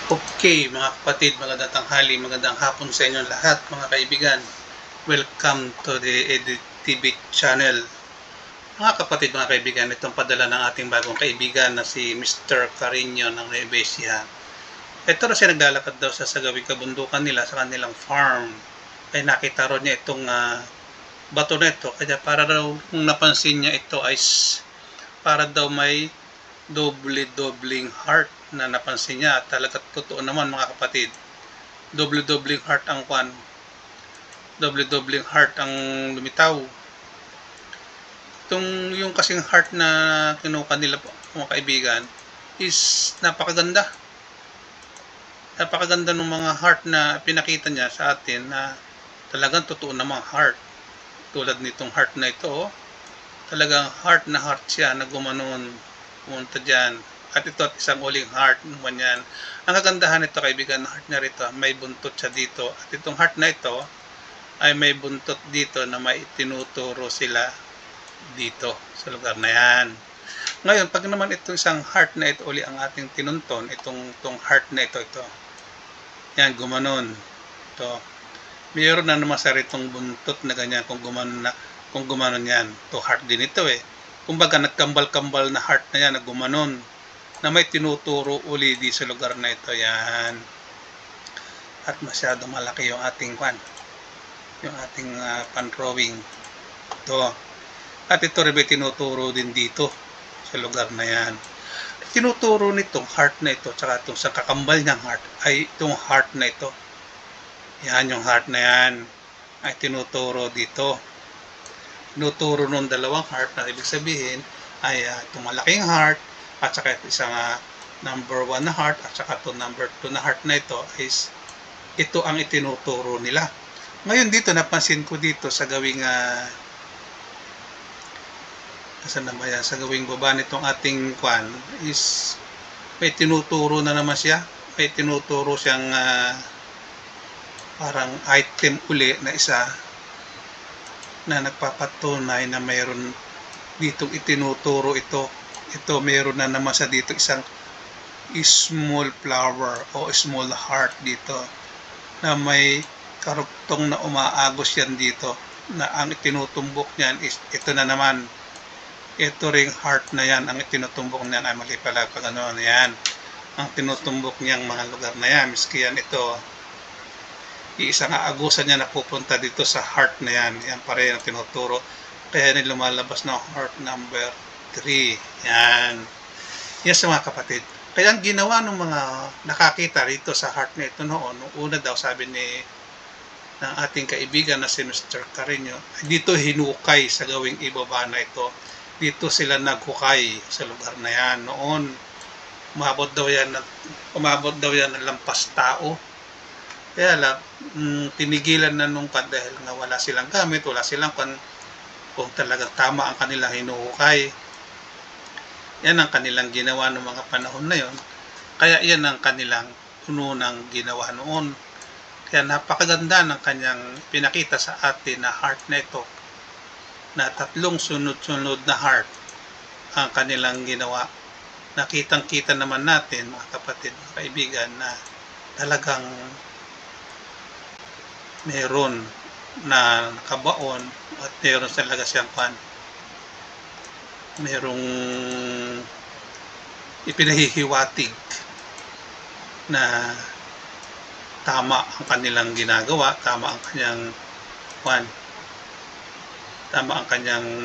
Okay, mga kapatid, magandang tanghali, magandang hapon sa inyo lahat, mga kaibigan. Welcome to the Edit TV channel. Mga kapatid, mga kaibigan, itong padala ng ating bagong kaibigan na si Mr. Carino ng Nueva Ecija. Ito na siya naglalakad daw sa sagawing kabundukan nila sa kanilang farm. Ay nakita rin niya itong bato na ito. Kaya para daw, kung napansin niya ito ay para daw may doble-dobling heart na napansin niya. Talaga totoo naman mga kapatid. Doble-dobling heart ang kwan. Doble-dobling heart ang lumitaw. Yung kasing heart na kinuha nila po, mga kaibigan, is napakaganda. Napakaganda ng mga heart na pinakita niya sa atin na talagang totoo namang heart. Tulad nitong heart na ito, talagang heart na heart siya na gumanon, pumunta dyan. At ito at isang uling heart naman yan. Ang kagandahan nito kaibigan, heart na rito, may buntot siya dito. At itong heart na ito ay may buntot dito na may tinuturo sila dito sa lugar na yan. Ngayon, pag naman itong isang heart na ito uli ang ating tinunton, itong heart na ito, yan, gumanon. Ito. Mayroon na naman sa ritong buntot na ganyan kung gumanon yan. Ito heart din ito eh. Kumbaga nagkambal-kambal na heart na yan na gumanon na may tinuturo uli di sa lugar na ito. Yan. At masyado malaki yung ating pan-drawing. Ito. At ito rin may tinuturo din dito sa lugar na yan. Tinuturo nitong heart na ito tsaka itong sa kakambal niyang heart ay itong heart na ito. Yan yung heart na yan ay tinuturo dito. Tinuturo ng dalawang heart na ibig sabihin ay itong malaking heart at saka ito isang number 1 na heart at saka ito number 2 na heart na ito is ito ang itinuturo nila. Ngayon dito napansin ko dito sa gawing sa gawing baba nitong ating kwan is may tinuturo na naman siya. May tinuturo siyang parang item uli na isa na nagpapatunay na mayroon ditong itinuturo ito. Ito mayroon na naman sa dito isang small flower o small heart dito na may karuktong na umaagos yan dito na ang itinutumbok niyan is ito na naman. Ito ring heart na yan, ang itinutumbok niyan ay mali pala pag ano yan. Ang tinutumbok niyang mga lugar na yan, miski yan ito, iisang aagusan niya na pupunta dito sa heart na yan. Yan pa rin ang tinuturo. Kaya yan lumalabas na heart number 3. Yan. Yan sa mga kapatid. Kaya ang ginawa ng mga nakakita rito sa heart na ito noon, nung una daw sabi ng ating kaibigan na si Mr. Carino, dito hinukay sa gawing ibaba na ito. Dito sila naghukay sa lugar na yan. Noon, umabot daw yan ng lampas tao. Kaya lang, tinigilan na nung dahil nga wala silang gamit, wala silang kung talagang tama ang kanilang hinuhukay. Yan ang kanilang ginawa noong mga panahon na yon. Kaya yan ang kanilang unang ginawa noon. Kaya napakaganda ng kanyang pinakita sa atin na heart na ito, na 3 sunod-sunod na heart ang kanilang ginawa. Nakitang-kita naman natin, mga kapatid, mga kaibigan, na talagang meron na nakabaon at meron talaga siyang merong ipinahihiwatig na tama ang kanilang ginagawa, tama ang kanyang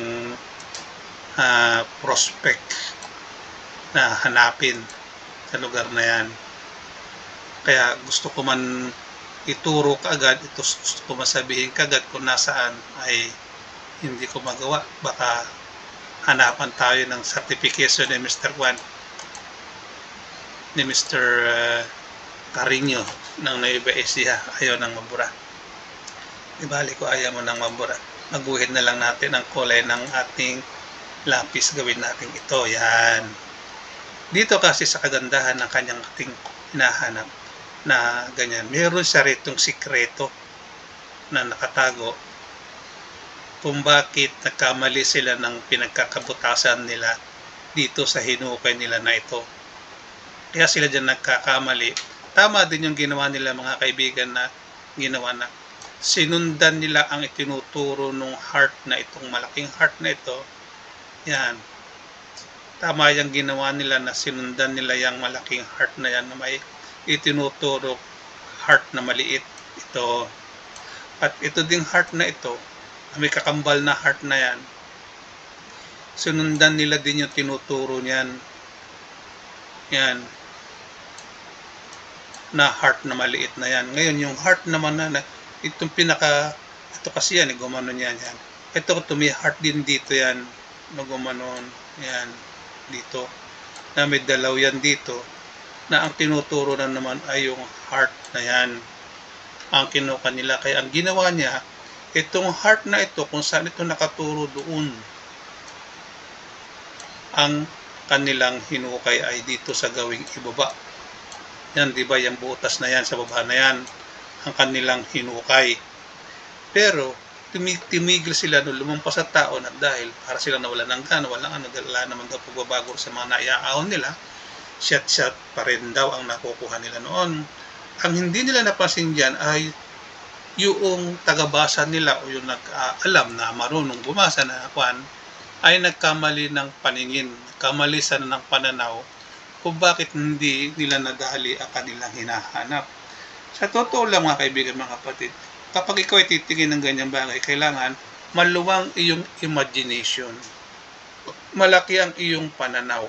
prospect na hanapin sa lugar na yan. Kaya gusto ko man ituro kaagad, gusto ko masabihin kaagad kung nasaan ay hindi ko magawa. Baka hanapan tayo ng certification ni Mr. Carino ng Nueva Ecija. Ayaw nang mabura. Ibalik ko ayaw mo nang mabura. Maguhid na lang natin ang kulay ng ating lapis. Gawin natin ito. Yan. Dito kasi sa kagandahan ng kanyang ating hinahanap na ganyan. Meron siya ritong sikreto na nakatago kung bakit nagkamali sila ng pinagkakabutasan nila dito sa hinukay nila na ito. Kaya sila dyan nagkakamali Tama din yung ginawa nila mga kaibigan na ginawa na sinundan nila ang itinuturo ng heart na itong malaking heart na ito. Yan. Tama yung ginawa nila na sinundan nila yung malaking heart na yan na may itinuturo heart na maliit. Ito. At ito ding heart na ito, may kakambal na heart na yan, sinundan nila din yung tinuturo niyan. Yan. Na heart na maliit na yan. Ngayon, yung heart naman na itong ito kasi yan, gumanon yan. Ito may heart din dito yan, na gumanon. Yan, dito. Na may dalaw yan dito, na ang tinuturo na naman ay yung heart na yan. Ang kinuha nila. Kaya ang ginawa niya, itong heart na ito, kung saan ito nakaturo doon, ang kanilang hinukay ay dito sa gawing ibaba. Yan, di ba, yung butas na yan sa baba na yan, ang kanilang hinukay. Pero, tumigil sila nung lumampas sa tao na dahil para sila nawala ng gana, wala naman daw pagbabago sa mga naiaahon nila, shot pa rin daw ang nakukuha nila noon. Ang hindi nila napansin dyan ay yung tagabasa nila o yung nag-alam na marunong bumasa na kwan, ay nagkamali ng paningin, nagkamali sana ng pananaw kung bakit hindi nila nadali ang kanilang hinahanap. Sa totoo lang mga kaibigan, mga kapatid, kapag ikaw ay titingin ng ganyang bagay, kailangan maluwang iyong imagination, malaki ang iyong pananaw,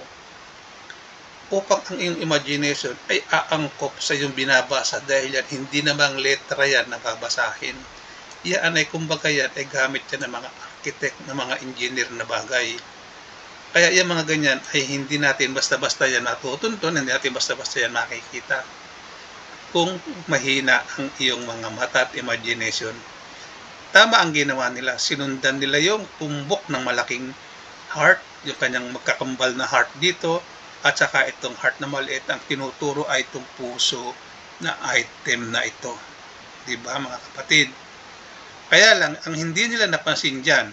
upang ang iyong imagination ay aangkop sa iyong binabasa dahil yan, hindi namang letra yan na babasahin. Yan ay kumbaga yan ay gamit yan ng mga architect, ng mga engineer na bagay. Kaya yung mga ganyan ay hindi natin basta-basta yan matutuntun, hindi natin basta-basta yan makikita. Kung mahina ang iyong mga mata at imagination. Tama ang ginawa nila. Sinundan nila yung tumbok ng malaking heart, yung kanyang magkakambal na heart dito, at saka itong heart na maliit, ang tinuturo ay itong puso na item na ito. Diba mga kapatid? Kaya lang, ang hindi nila napansin dyan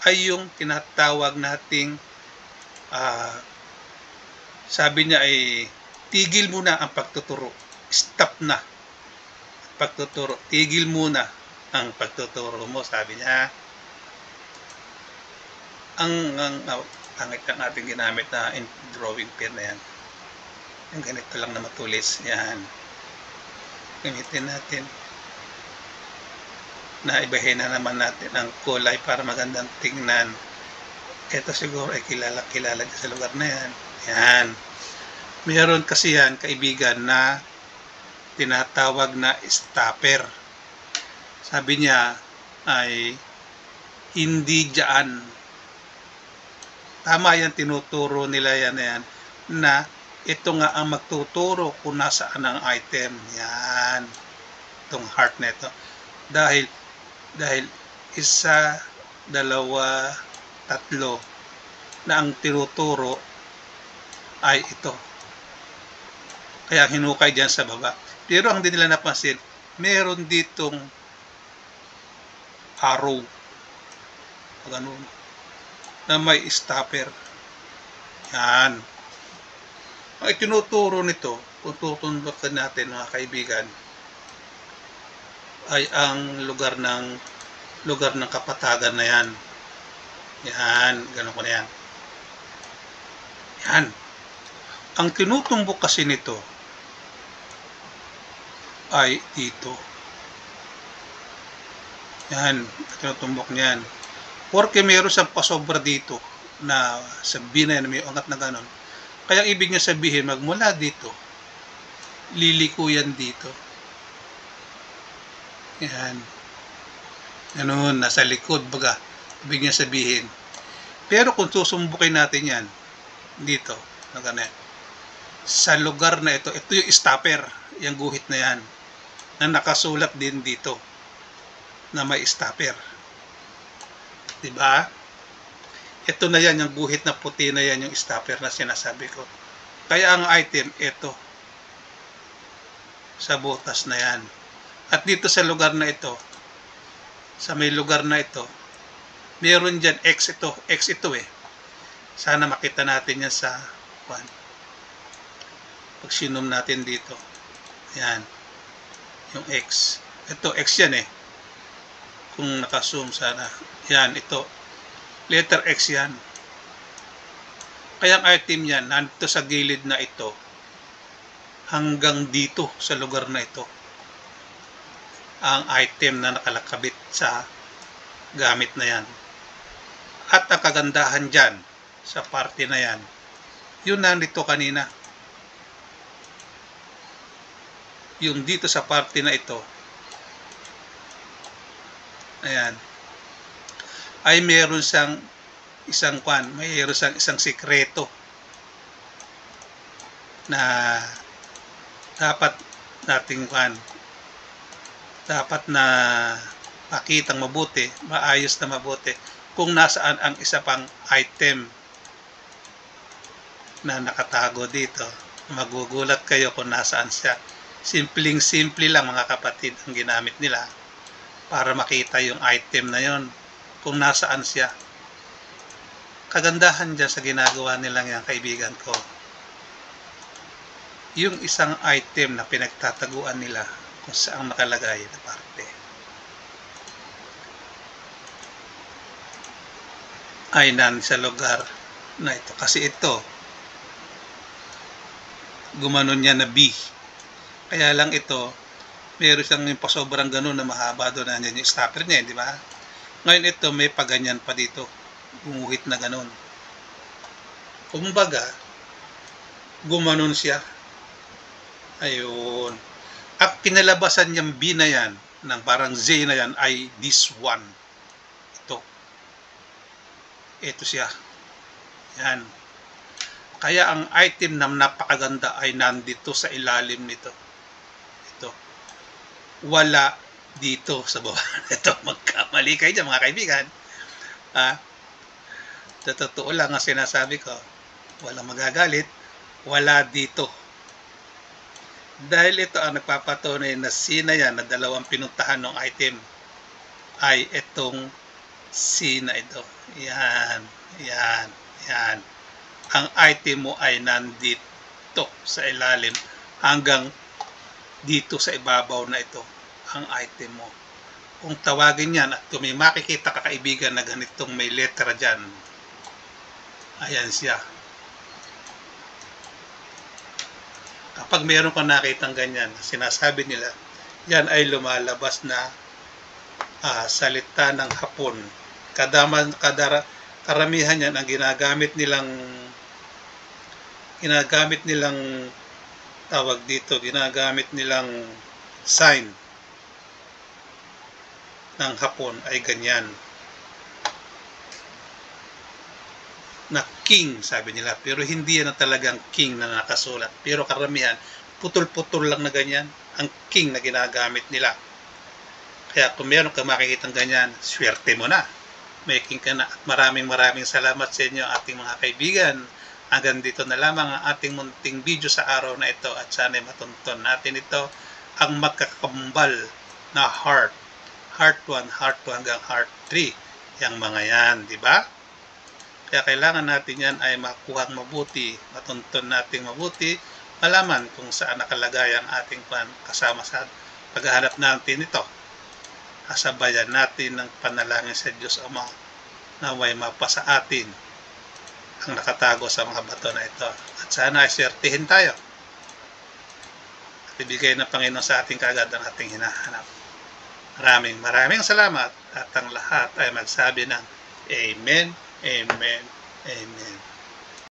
ay yung tinatawag nating sabi niya ay tigil muna ang pagtuturo. Stop na pagtuturo. Tigil muna ang pagtuturo mo, sabi niya. Ang pangit ang ating ginamit na drawing pen na yan. Yung ganito lang na matulis. Yan. Gamitin natin. Naibahin na naman natin ang kulay para magandang tingnan. Ito siguro ay kilala sa lugar na yan. Yan. Meron kasi yan, kaibigan, na tinatawag na stopper. Sabi niya ay hindi dyan. Tama yan, tinuturo nila yan na ito nga ang magtuturo kung nasaan ang item. Yan. Itong heart na ito. Dahil isa, dalawa, tatlo na ang tinuturo ay ito. Kaya hinukay dyan sa baba. Pero ang hindi nila napansin, meron ditong arrow. Ganun. Na may stopper. Yan. Ang itinuturo nito, kung tutundukin natin mga kaibigan, ay ang lugar ng kapatagan na yan. Yan, ganun ko na yan. Yan. Ang tinutumbok kasi nito ay dito. Yan, tinutumbok niyan. Porque meron siyang pasobra dito na sabihin na yan, may angat na ganon. Kaya ibig niya sabihin, magmula dito, liliko yan dito. Yan. Ganun, nasa likod, baga. Ibig niya sabihin. Pero kung susumbukin natin yan, dito, sa lugar na ito yung stopper, yung guhit na yan, na nakasulat din dito, na may stopper. Diba? Ito na yan, yung guhit na puti na yan, yung stopper na sinasabi ko. Kaya ang item, ito, sa butas na yan. At dito sa lugar na ito, sa may lugar na ito, meron dyan X ito eh. Sana makita natin yan sa pag sinum natin dito. Yan. Yung X. Ito, X yan eh. Kung naka-zoom sana. Yan, ito. Letter X yan. Kaya ang item yan, nandito sa gilid na ito, hanggang dito sa lugar na ito. Ang item na nakalakabit sa gamit na yan. At ang kagandahan dyan, sa parte na yan, yun nandito kanina. Yung dito sa parte na ito, ayan, ay meron siyang mayroon siyang isang sikreto na dapat nating dapat na makitang mabuti, maayos na mabuti kung nasaan ang isa pang item na nakatago dito. Magugulat kayo kung nasaan siya. Simpleng-simple lang mga kapatid ang ginamit nila para makita yung item na yon, kung nasaan siya. Kagandahan dyan sa ginagawa nilang yan, kaibigan ko, yung isang item na pinagtataguan nila kung saan nakalagay na parte ay sa lugar na ito. Kasi ito, gumanon niya na B. Kaya lang ito, meron siyang yung pasobrang ganun na mahaba doon na yung stopper niya, di ba? Ngayon ito, may paganyan pa dito. Gumuhit na ganun. Kumbaga, gumanon siya. Ayun. At pinalabasan niyang B na yan, ng parang Z na yan, ay this one. Ito. Ito siya. Yan. Kaya ang item na napakaganda ay nandito sa ilalim nito. Ito. Wala dito sa baba. Ito, magkamali kayo dyan mga kaibigan. Sa totoo lang ang sinasabi ko, walang magagalit, wala dito. Dahil ito ang nagpapatunay na C na yan, na dalawang pinuntahan ng item, ay itong C na ito. Yan, yan, yan. Ang item mo ay nandito sa ilalim hanggang dito sa ibabaw na ito ang item mo. Kung tawagin yan at kung may makikita ka kaibigan na ganitong may letra dyan, ayan siya. Kapag meron kang nakitang ganyan, sinasabi nila, yan ay lumalabas na salita ng Hapon. Karamihan yan ang ginagamit nilang sign ng Hapon ay ganyan. Na king, sabi nila. Pero hindi yan talagang king na nakasulat. Pero karamihan, putol-putol lang na ganyan ang king na ginagamit nila. Kaya kung meron ka makikitang ganyan, swerte mo na. May king ka na. At maraming salamat sa inyo ating mga kaibigan. Hanggang dito na lamang ang ating munting video sa araw na ito. At sana'y matuntun natin ito, ang magkakambal na heart. Heart 1, heart 2 hanggang heart 3. Yang mga yan, di ba? Kaya kailangan natin yan ay makuhang mabuti, matuntun natin mabuti, malaman kung saan nakalagay ang ating kasama sa paghahanap natin ito. Kasabayan natin ng panalangin sa Diyos Ama naway mapasa atin ang nakatago sa mga bato na ito. At sana ay swertihin tayo. At ibigay ng Panginoon sa ating kaagad ang ating hinahanap. Maraming salamat at ang lahat ay magsabi ng Amen. Amen. Amen.